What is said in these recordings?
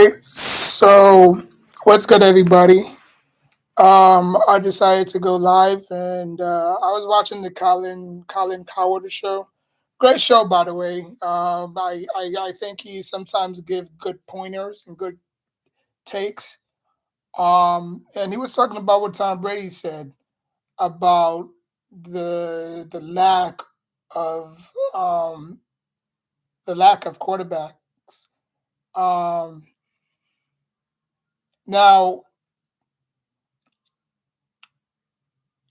right. So, what's good, everybody? I decided to go live, and I was watching the Colin Coward show. Great show, by the way. I think he sometimes give good pointers and good takes. And he was talking about what Tom Brady said about the of um, lack of quarterbacks. Um, Now,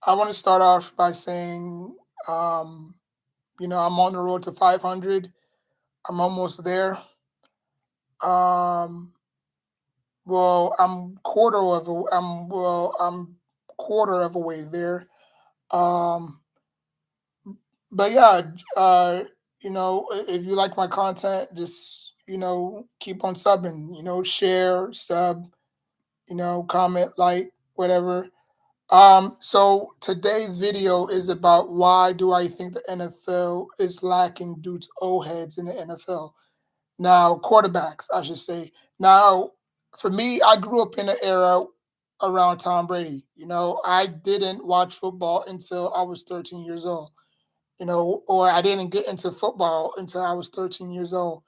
I want to start off by saying, um, I'm on the road to 500. I'm almost there. Um, well, I'm quarter of a way there. Um, but yeah, if you like my content, just keep on subbing. Share, sub. Comment, like, whatever. So today's video is about why do I think the NFL is lacking due to old heads in the NFL. Now, quarterbacks, I should say. Now, for me, I grew up in an era around Tom Brady. I didn't watch football until I was 13 years old. Or I didn't get into football until I was 13 years old.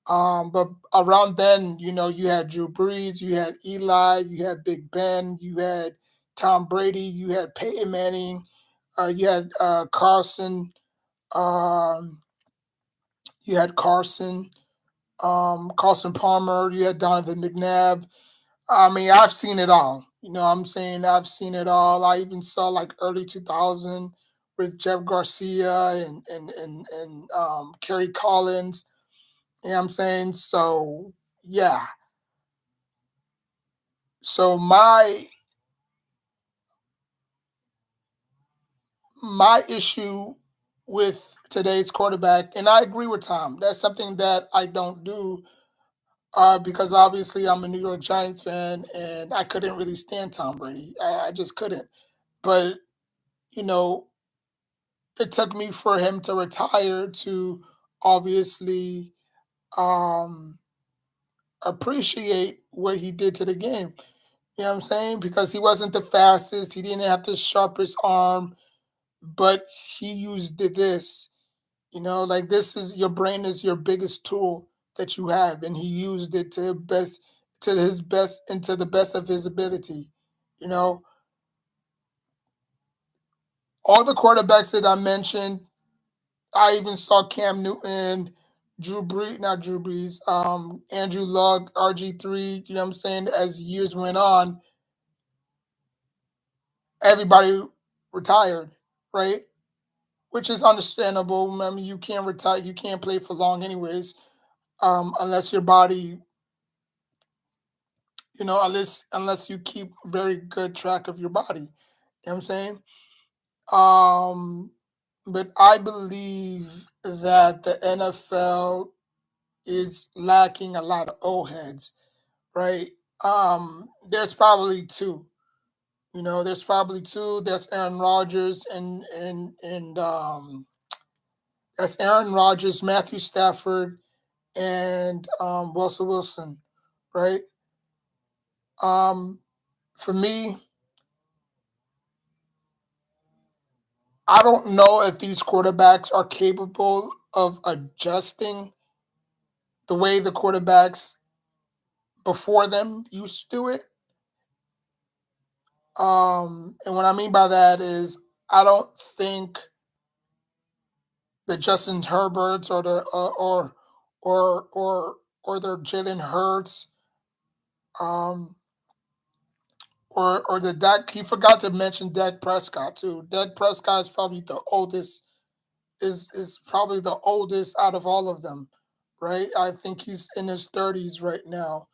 But around then, you had Drew Brees, you had Eli, you had Big Ben, you had Tom Brady, you had Peyton Manning, you had um, you had Carson Palmer, you had Donovan McNabb. I mean, I've seen it all. I'm saying I've seen it all. I even saw like early 2000 with Jeff Garcia and Kerry Collins. I'm saying? So, yeah. So my issue with today's quarterback, and I agree with Tom. That's something that I don't do because obviously I'm a New York Giants fan, and I couldn't really stand Tom Brady. I just couldn't. But you know, it took me for him to retire to obviously um, appreciate what he did to the game. You know what I'm saying? Because he wasn't the fastest, he didn't have the sharpest arm, but he used this. Like, this is your brain is your biggest tool that you have, and he used it to his best and to the best of his ability. You know, all the quarterbacks that I mentioned, I even saw Cam Newton, not Drew Brees, Andrew Luck, RG3. You know what I'm saying? As years went on, everybody retired, right? Which is understandable. I mean, you can't retire, you can't play for long, anyways, unless your body, unless you keep very good track of your body. You know what I'm saying? Um, but I believe that the NFL is lacking a lot of old heads, right? There's probably two. There's probably two. There's Aaron Rodgers and that's Aaron Rodgers, Matthew Stafford, and Russell Wilson, right? Um, for me, I don't know if these quarterbacks are capable of adjusting the way the quarterbacks before them used to do it. And what I mean by that is, I don't think the Justin Herberts or the Jalen Hurts, um, or the Dak. He forgot to mention Dak Prescott too. Dak Prescott is probably the oldest. Is probably the oldest out of all of them, right? I think he's in his 30s right now,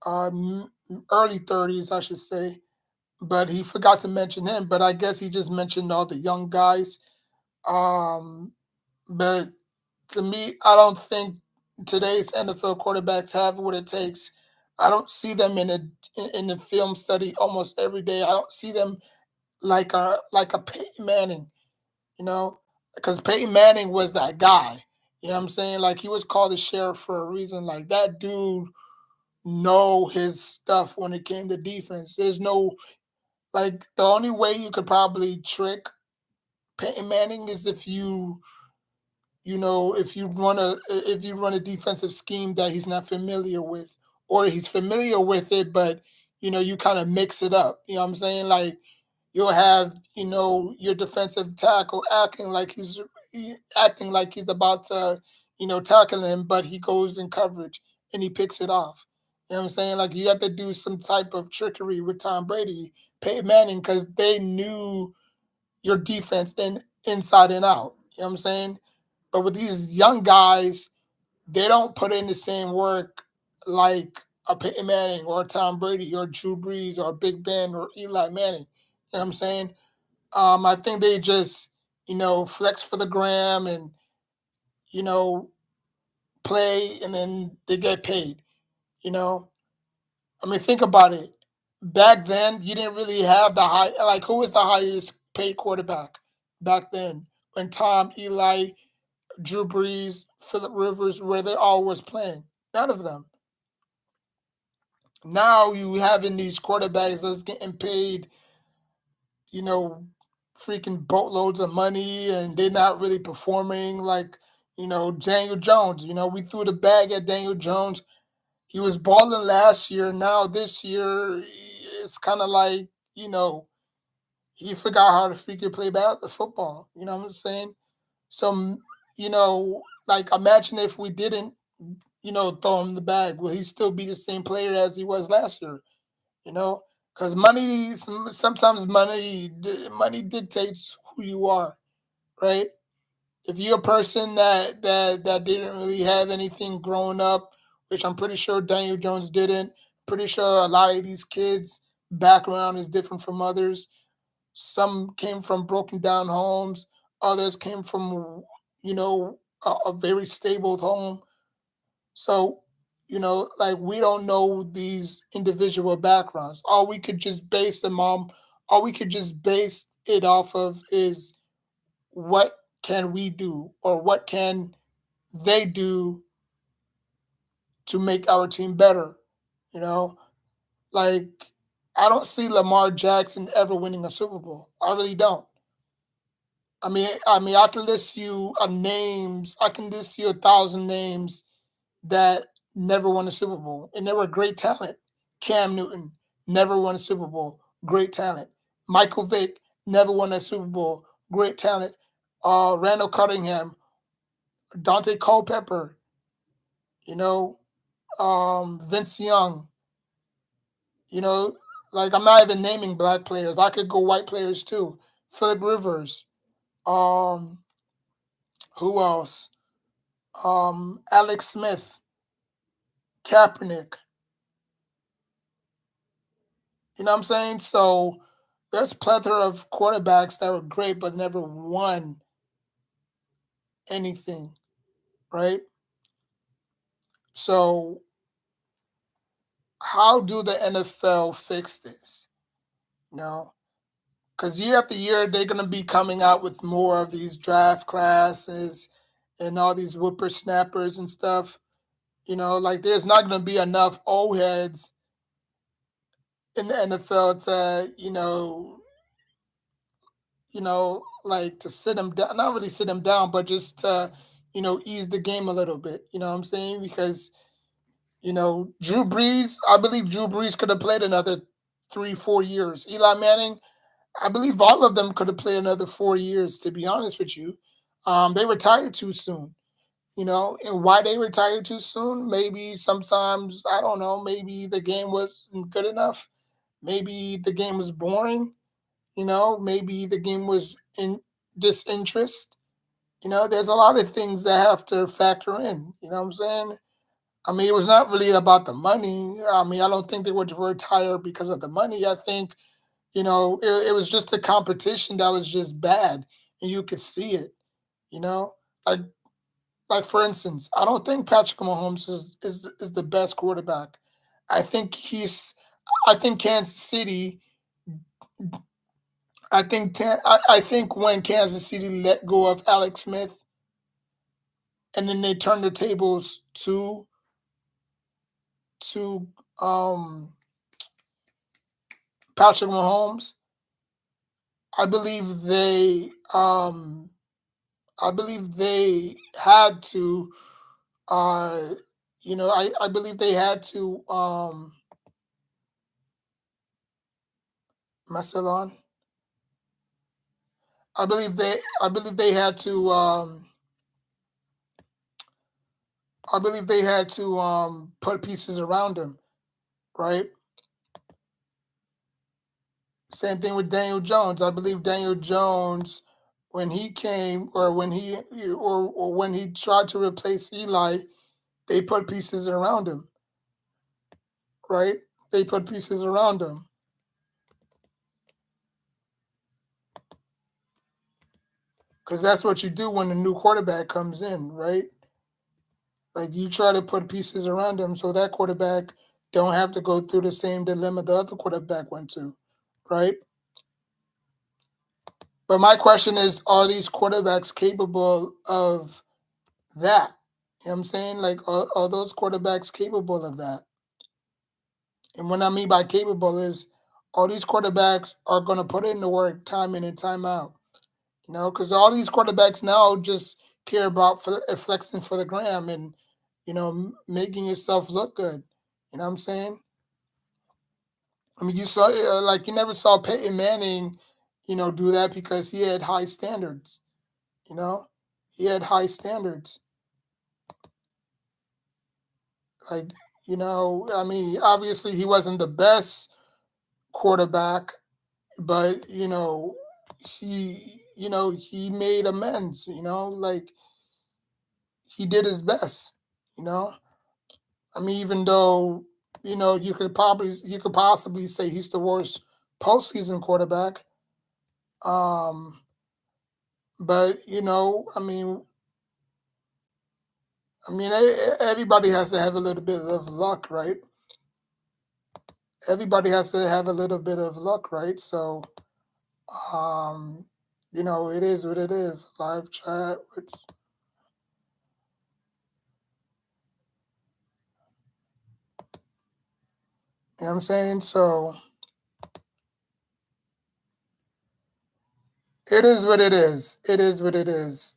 early 30s, I should say. But he forgot to mention him. But I guess he just mentioned all the young guys. Um, but to me, I don't think today's NFL quarterbacks have what it takes. I don't see them in the film study almost every day. I don't see them like a Peyton Manning, you know, because Peyton Manning was that guy. You know what I'm saying? Like, he was called the sheriff for a reason. Like, that dude know his stuff when it came to defense. There's no like the only way you could probably trick Peyton Manning is if if you run a defensive scheme that he's not familiar with, or he's familiar with it, but you kind of mix it up. You know what I'm saying? Like you'll have your defensive tackle acting like he's about to tackle him, but he goes in coverage and he picks it off. You know what I'm saying? Like you have to do some type of trickery with Tom Brady, Peyton Manning, because they knew your defense inside and out. You know what I'm saying? But with these young guys, they don't put in the same work like a Peyton Manning or Tom Brady or Drew Brees or Big Ben or Eli Manning. You know what I'm saying? I think they just, flex for the gram and, you know, play and then they get paid, you know? I mean, think about it. Back then, you didn't really have the like, who was the highest paid quarterback back then when Tom, Eli, Drew Brees, Philip Rivers, where they all was playing? None of them. Now you having these quarterbacks that's getting paid, you know, freaking boatloads of money and they're not really performing like, Daniel Jones. We threw the bag at Daniel Jones. He was balling last year. Now this year, it's kind of like, you know, he forgot how to freaking play football. You know what I'm saying? So, like imagine if we didn't, throw him the bag. Will he still be the same player as he was last year? Because sometimes money dictates who you are, right? If you're a person that didn't really have anything growing up, which I'm pretty sure Daniel Jones didn't, pretty sure a lot of these kids background is different from others. Some came from broken down homes, others came from a very stable home. So, like we don't know these individual backgrounds. All we could just base it off of is what can we do or what can they do to make our team better, you know? Like I don't see Lamar Jackson ever winning a Super Bowl. I really don't. I can list you names. I can list you 1,000 names that never won a Super Bowl, and they were great talent. Cam Newton never won a Super Bowl, great talent. Michael Vick never won a Super Bowl, great talent. Randall Cunningham, Dante Culpepper, you know, Vince Young, you know, like I'm not even naming black players. I could go white players too. Philip Rivers, um, who else? Alex Smith, Kaepernick. You know what I'm saying? So there's plethora of quarterbacks that were great but never won anything, right? So how do the NFL fix this? You know, because year after year they're gonna be coming out with more of these draft classes and all these whippersnappers and stuff. Like there's not gonna be enough old heads in the NFL to, like to sit them down, not really sit them down, but just to, ease the game a little bit. You know what I'm saying? Because, Drew Brees, I believe Drew Brees could have played another 3, 4 years. Eli Manning, I believe all of them could have played another 4 years, to be honest with you. They retired too soon, and why they retired too soon? Maybe sometimes, I don't know, maybe the game wasn't good enough. Maybe the game was boring. Maybe the game was in disinterest. There's a lot of things that have to factor in. You know what I'm saying? I mean, it was not really about the money. I mean, I don't think they would retire because of the money. I think, it was just a competition that was just bad, and you could see it. You know, like like for instance, I don't think Patrick Mahomes is the best quarterback. I think he's. I think Kansas City I think when Kansas City let go of Alex Smith and then they turned the tables to um, Patrick Mahomes, I believe they had to, uh, I believe they had to, am I still on? I believe they had to, I believe they had to put pieces around him, right? Same thing with Daniel Jones. I believe Daniel Jones, when he came, or when he tried to replace Eli, they put pieces around him, right? They put pieces around him because that's what you do when a new quarterback comes in, right? Like you try to put pieces around him so that quarterback don't have to go through the same dilemma the other quarterback went to, right? But my question is, are these quarterbacks capable of that? You know what I'm saying? Like, are those quarterbacks capable of that? And what I mean by capable is, all these quarterbacks are going to put in the work time in and time out. Because all these quarterbacks now just care about flexing for the gram and, making yourself look good. You know what I'm saying? I mean, you saw, like, you never saw Peyton Manning, do that because he had high standards. You know, he had high standards. Like, I mean, obviously he wasn't the best quarterback, but he made amends. Like he did his best. You know, I mean, even though you could possibly say he's the worst postseason quarterback. Um, but everybody has to have a little bit of luck, right? Everybody has to have a little bit of luck, right? So, um, it is what it is. Live chat. You know what I'm saying? So it is what it is. It is what it is.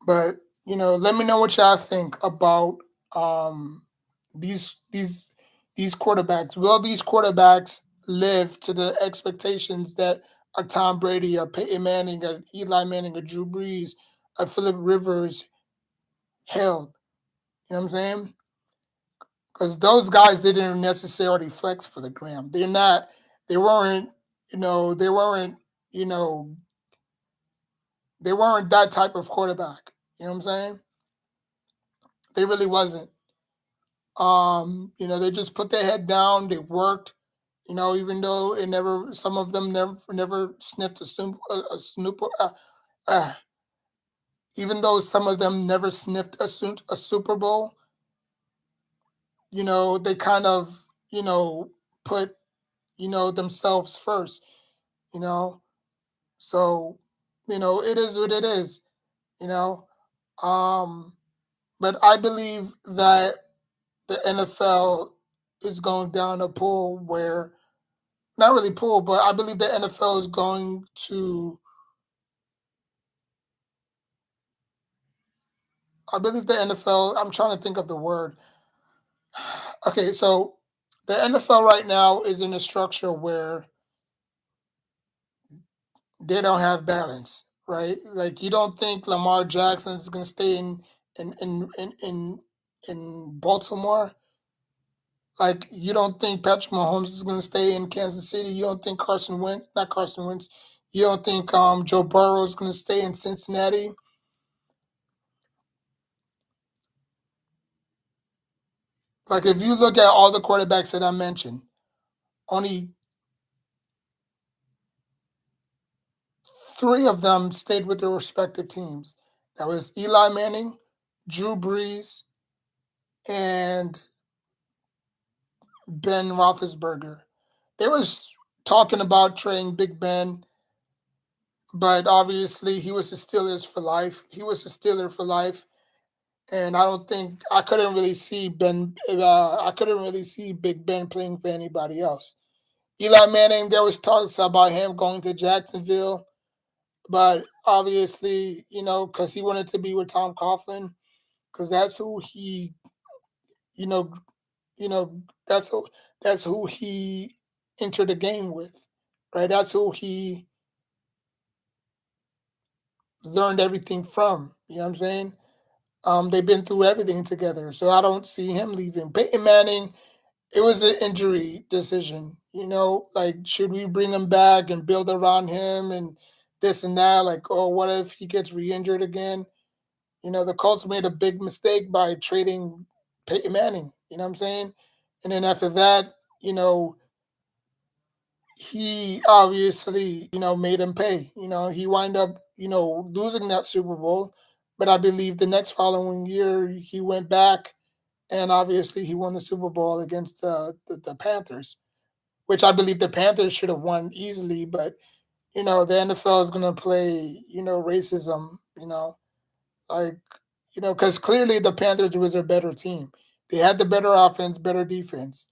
But let me know what y'all think about um these these these quarterbacks. Will these quarterbacks live to the expectations that a Tom Brady, a Peyton Manning, a Eli Manning, a Drew Brees, a Philip Rivers held? You know what I'm saying? Because those guys didn't necessarily flex for the gram. They're not. They weren't. They weren't. You know, they weren't that type of quarterback. You know what I'm saying? They really wasn't. They just put their head down. They worked. Even though some of them never sniffed a snoop. Uh, Even though some of them never sniffed a Super Bowl, they kind of, put, themselves first. You know, so it is what it is. You know, um, but I believe that the NFL is going down a pool where, not really pool, but I believe the NFL is going to. I believe the NFL. I'm trying to think of the word. Okay, so the NFL right now is in a structure where they don't have balance, right? Like you don't think Lamar Jackson is going to stay in in in in in Baltimore. Like you don't think Patrick Mahomes is going to stay in Kansas City. You don't think not Carson Wentz. You don't think Joe Burrow is going to stay in Cincinnati. Like if you look at all the quarterbacks that I mentioned, only three of them stayed with their respective teams. That was Eli Manning, Drew Brees, and Ben Roethlisberger. They was talking about trading Big Ben, but obviously he was a Steelers for life. He was a Steeler for life, and I don't think I couldn't really see Ben. I couldn't really see Big Ben playing for anybody else. Eli Manning, there was talks about him going to Jacksonville, but obviously, because he wanted to be with Tom Coughlin, because that's who he, you know, you know, that's who he entered the game with, right? That's who he learned everything from. You know what I'm saying? They've been through everything together, so I don't see him leaving. Peyton Manning, it was an injury decision. Like should we bring him back and build around him and this and that? Like, oh, what if he gets re-injured again? The Colts made a big mistake by trading Peyton Manning. You know what I'm saying? And then after that, you know, he obviously, made him pay. He wind up, losing that Super Bowl. But I believe the next following year he went back and obviously he won the Super Bowl against the Panthers, which I believe the Panthers should have won easily. But the NFL is gonna play racism. Like because clearly the Panthers was a better team. They had the better offense, better defense.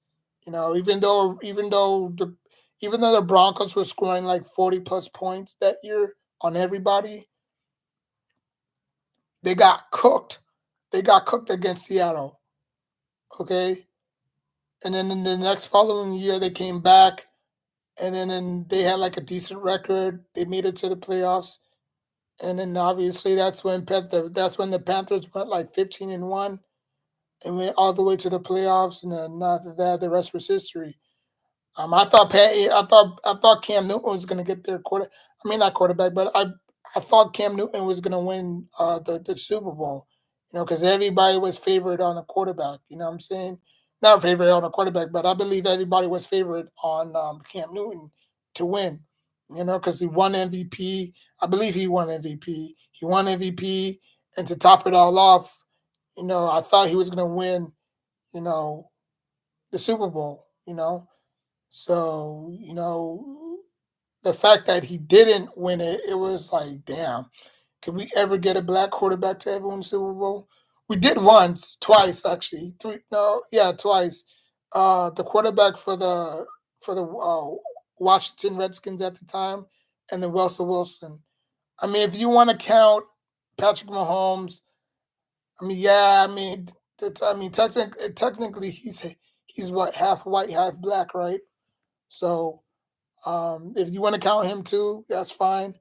Even though the Broncos were scoring like 40 plus points that year on everybody, they got cooked. They got cooked against Seattle. Okay, and then in the next following year they came back, and then they had like a decent record. They made it to the playoffs, and then obviously that's when the Panthers went like 15-1 and went all the way to the playoffs, and then after that the rest was history. I thought Cam Newton was going to get their quarter. I mean, not quarterback, but I thought Cam Newton was going to win the Super Bowl. Because everybody was favored on the quarterback. You know what I'm saying? Not favored on the quarterback, but I believe everybody was favored on Cam Newton to win. Because he won MVP. I believe he won MVP. He won MVP, and to top it all off, I thought he was going to win. You know, the Super Bowl. So, the fact that he didn't win it, it was like, damn, can we ever get a black quarterback to ever win the Super Bowl? We did once, twice actually, three, no, yeah, twice. The quarterback for the Washington Redskins at the time, and then Russell Wilson. I mean, if you want to count Patrick Mahomes, I mean, yeah, technically he's what, half white, half black, right? So if you want to count him too, that's fine.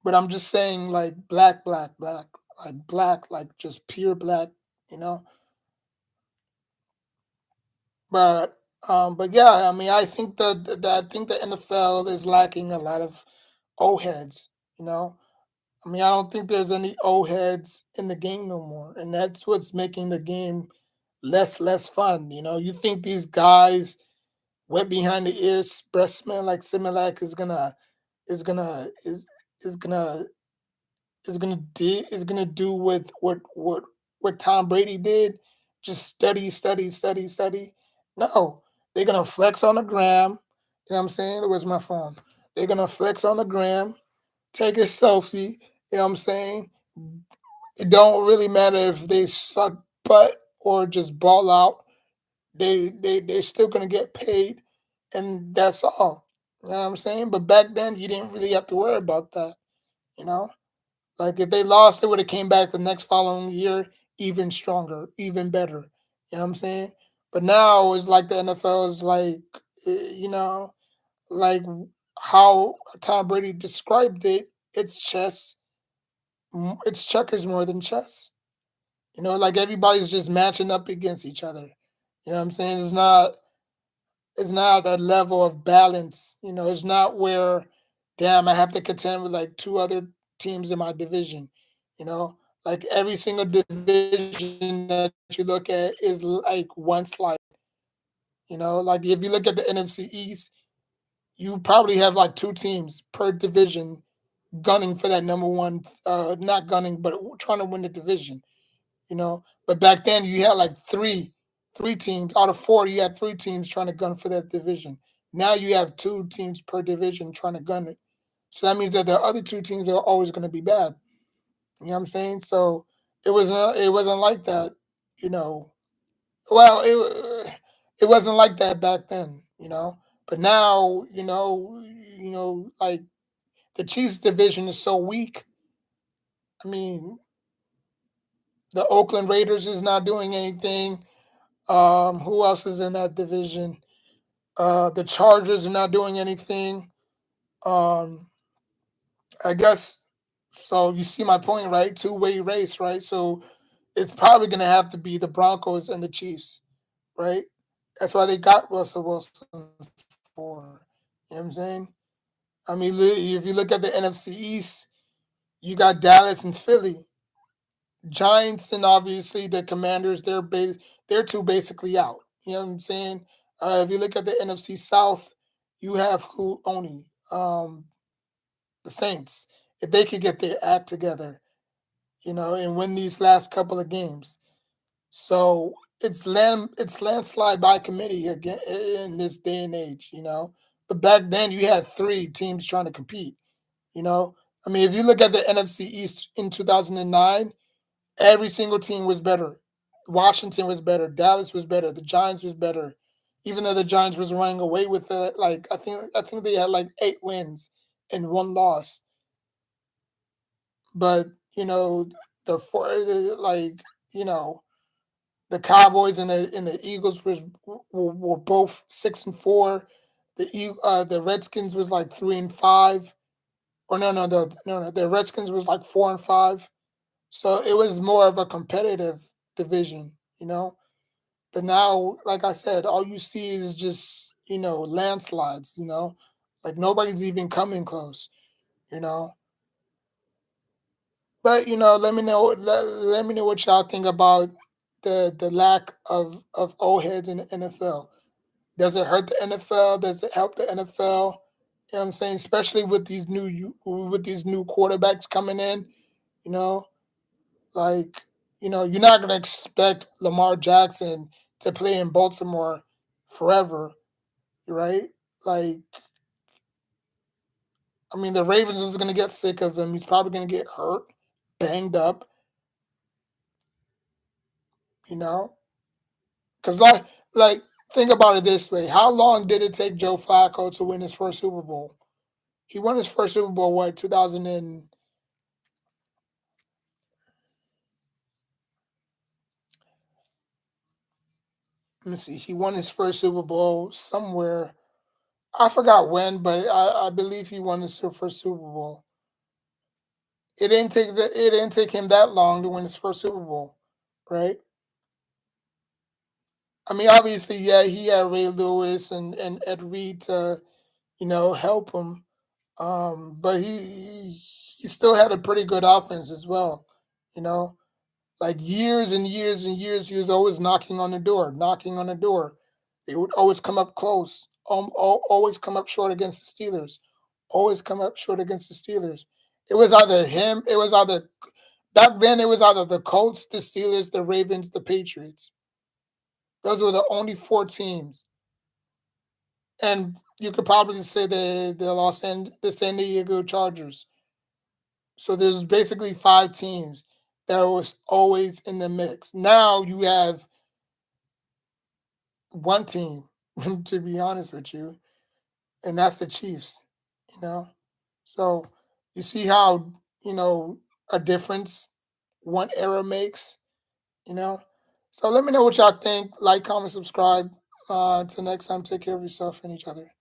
But I'm just saying, like black, black, black, like just pure black, you know. But yeah, I mean, I think the NFL is lacking a lot of old heads. You know, I mean, I don't think there's any old heads in the game no more, and that's what's making the game less fun. You think these guys wet behind the ears, breast smell like Similac is gonna is gonna is gonna do with what Tom Brady did, just study. No, they're gonna flex on the gram. You know what I'm saying? Where's my phone? They're gonna flex on the gram, take a selfie. You know what I'm saying? It don't really matter if they suck butt or just ball out. They're still gonna get paid, and that's all. You know what I'm saying? But back then, you didn't really have to worry about that. You know. Like if they lost, they would have came back the next following year even stronger, even better. You know what I'm saying? But now it's like the NFL is like, like how Tom Brady described it. It's chess. It's checkers more than chess. Like everybody's just matching up against each other. You know what I'm saying? It's not a level of balance. It's not where, damn, I have to contend with like two other teams in my division. You know, like every single division that you look at is like one slide. Like if you look at the NFC East, you probably have like two teams per division gunning for that number one, not gunning, but trying to win the division. But back then you had like three teams out of four. You had three teams trying to gun for that division. Now you have two teams per division trying to gun it. So that means that the other two teams are always going to be bad. You know what I'm saying? So It wasn't like that, you know. Well, it wasn't like that back then, you know. But now, like the Chiefs division is so weak. I mean, the Oakland Raiders is not doing anything. Who else is in that division? The Chargers are not doing anything. Um, I guess so. You see my point, right? Two-way race, right? So it's probably going to have to be the Broncos and the Chiefs, right? That's why they got Russell Wilson for. You know what I'm saying? I mean, if you look at the NFC East, you got Dallas and Philly, Giants, and obviously the Commanders. They're two basically out. You know what I'm saying? If you look at the NFC South, you have who only the Saints. If they could get their act together, and win these last couple of games. So it's landslide by committee again in this day and age. But back then you had three teams trying to compete. You know, I mean, if you look at the NFC East in 2009, every single team was better. Washington was better. Dallas was better. The Giants was better. Even though the Giants was running away with it, like I think they had like 8 wins and one loss. But the four, like you know, the Cowboys and the Eagles were both 6-4. The Redskins was like 3-5. Or no, the Redskins was like 4-5. So it was more of a competitive division, you know. But now, like I said, all you see is just landslides, like nobody's even coming close, you know. But let me know what y'all think about the lack of old heads in the NFL. Does it hurt the NFL? Does it help the NFL? You know what I'm saying? Especially with these new quarterbacks coming in, you know, like you're not gonna expect Lamar Jackson to play in Baltimore forever, right? Like, I mean, the Ravens is gonna get sick of him. He's probably gonna get hurt, banged up, you know. Because like think about it this way: how long did it take Joe Flacco to win his first Super Bowl? He won his first Super Bowl what 2000 and let me see. He won his first Super Bowl somewhere. I forgot when, but I believe he won his first Super Bowl. It didn't take him that long to win his first Super Bowl, right? I mean, obviously, yeah, he had Ray Lewis and Ed Reed to help him, but he still had a pretty good offense as well, you know. Like years and years and years, he was always knocking on the door, knocking on the door. They would always come up close, always come up short against the Steelers, always come up short against the Steelers. It was either him, it was either back then it was either the Colts, the Steelers, the Ravens, the Patriots. Those were the only four teams, and you could probably say the San Diego Chargers. So there's basically five teams that was always in the mix. Now you have one team, to be honest with you, and that's the Chiefs. You know, so you see how a difference one era makes. You know, so let me know what y'all think. Like, comment, subscribe. Until next time, take care of yourself and each other.